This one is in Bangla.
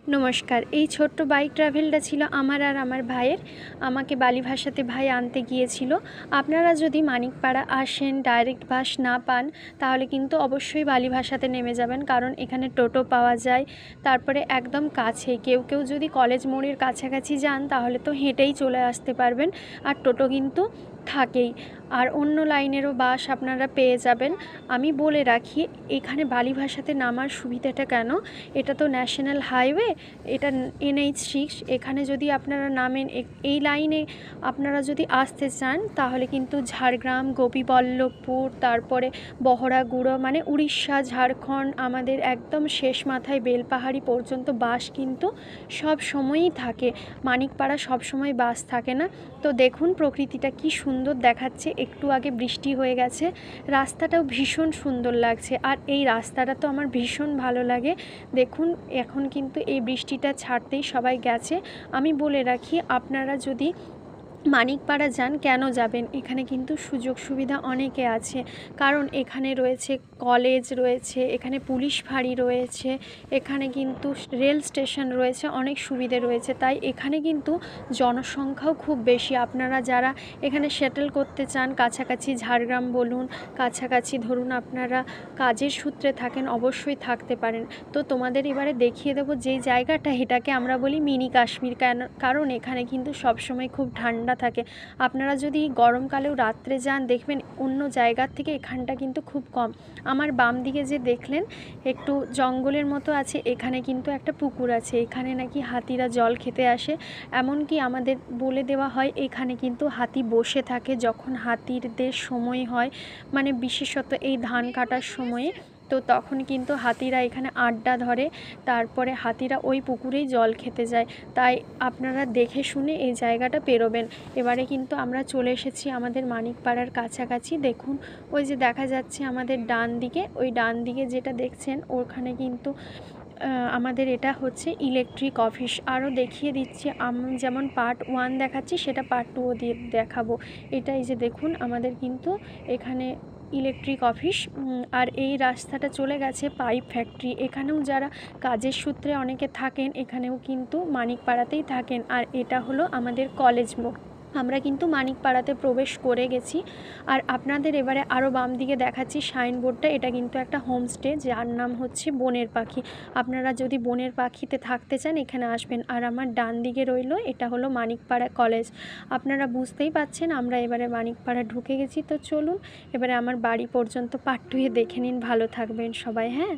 নমস্কার। এই ছোট্ট বাইক ট্রাভেলটা ছিল আমার আর আমার ভাইয়ের। আমাকে বালিভাসাতে ভাই আনতে গিয়েছিল। আপনারা যদি মানিকপাড়া আসেন, ডাইরেক্ট বাস না পান, তাহলে কিন্তু অবশ্যই বালিভাসাতে নেমে যাবেন, কারণ এখানে টোটো পাওয়া যায়। তারপরে একদম কাছেই কেউ যদি কলেজ মোড়ের কাছাকাছি যান, তাহলে তো হেঁটেই চলে আসতে পারবেন। আর টোটো কিন্তু থাকেই, আর অন্য লাইনেরও বাস আপনারা পেয়ে যাবেন। আমি বলে রাখি, এখানে বালিভাসাতে নামার সুবিধাটা কেন, এটা তো ন্যাশনাল হাইওয়ে, এটা NH6। এখানে যদি আপনারা নামেন, এই লাইনে আপনারা যদি আসতে চান, তাহলে কিন্তু ঝাড়গ্রাম, গোপীবল্লভপুর, তারপরে বহরাগুড়ো, মানে উড়িষ্যা, ঝাড়খণ্ড, আমাদের একদম শেষ মাথায় বেলপাহাড়ি পর্যন্ত বাস কিন্তু সব সময়ই থাকে। মানিকপাড়া সব সময় বাস থাকে না। তো দেখুন প্রকৃতিটা কি সুন্দর দেখাচ্ছে। একটু আগে বৃষ্টি হয়ে গেছে, রাস্তাটাও ভীষণ সুন্দর লাগছে। আর এই রাস্তাটা তো আমার ভীষণ ভালো লাগে। দেখুন এখন কিন্তু এই বৃষ্টিটা ছাড়তেই সবাই গেছে। আমি বলে রাখি, আপনারা যদি মানিকপাড়া যান, কেন যাবেন, এখানে কিন্তু সুযোগ সুবিধা অনেকে আছে। কারণ এখানে রয়েছে কলেজ, রয়েছে এখানে পুলিশ ফাঁড়ি, রয়েছে এখানে কিন্তু রেল স্টেশন রয়েছে, অনেক সুবিধে রয়েছে। তাই এখানে কিন্তু জনসংখ্যাও খুব বেশি। আপনারা যারা এখানে সেটেল করতে চান, কাছাকাছি ঝাড়গ্রাম বলুন, কাছাকাছি ধরুন আপনারা কাজের সূত্রে থাকেন, অবশ্যই থাকতে পারেন। তো তোমাদের এবারে দেখিয়ে দেবো যেই জায়গাটা, এটাকে আমরা বলি মিনি কাশ্মীর। কারণ এখানে কিন্তু সবসময় খুব ঠান্ডা থাকে। আপনারা যদি গরমকালেও রাত্রে যান, দেখবেন অন্য জায়গার থেকে এখানটা কিন্তু খুব কম। আমার বাম দিকে যে দেখলেন একটু জঙ্গলের মতো আছে, এখানে কিন্তু একটা পুকুর আছে। এখানে নাকি হাতিরা জল খেতে আসে। এমনকি আমাদের বলে দেওয়া হয়, এখানে কিন্তু হাতি বসে থাকে যখন হাতিরদের সময় হয়, মানে বিশেষত এই ধান কাটার সময়ে। তো তখন কিন্তু হাতিরা এখানে আড্ডা ধরে, তারপরে হাতিরা ওই পুকুরেই জল খেতে যায়। তাই আপনারা দেখে শুনে এই জায়গাটা পেরোবেন। এবারে কিন্তু আমরা চলে এসেছি আমাদের মানিকপাড়ার কাছাকাছি। দেখুন ওই যে দেখা যাচ্ছে আমাদের ডান দিকে, ওই ডান দিকে যেটা দেখছেন, ওখানে কিন্তু আমাদের এটা হচ্ছে ইলেকট্রিক অফিস। আরও দেখিয়ে দিচ্ছি, আমি যেমন পার্ট 1 দেখাচ্ছি, সেটা পার্ট 2ও দিয়ে দেখাবো। এটাই যে দেখুন আমাদের কিন্তু এখানে ইলেকট্রিক অফিস। আর এই রাস্তাটা চলে গেছে পাইপ ফ্যাক্টরি। এখানেও যারা কাজের সূত্রে অনেকে থাকেন, এখানেও কিন্তু মানিকপাড়াতেই থাকেন। আর এটা হলো আমাদের কলেজ মোড়। আমরা কিন্তু মানিকপাড়াতে প্রবেশ করে গেছি। আর আপনাদের এবারে আরও বাম দিকে দেখাচ্ছি সাইনবোর্ডটা, এটা কিন্তু একটা হোমস্টে, যার নাম হচ্ছে বনের পাখি। আপনারা যদি বনের পাখিতে থাকতে চান, এখানে আসবেন। আর আমার ডান দিকে রইল, এটা হলো মানিকপাড়া কলেজ। আপনারা বুঝতেই পাচ্ছেন আমরা এবারে মানিকপাড়া ঢুকে গেছি। তো চলুন এবারে আমার বাড়ি পর্যন্ত পার্ট 2 দেখে নিন। ভালো থাকবেন সবাই, হ্যাঁ।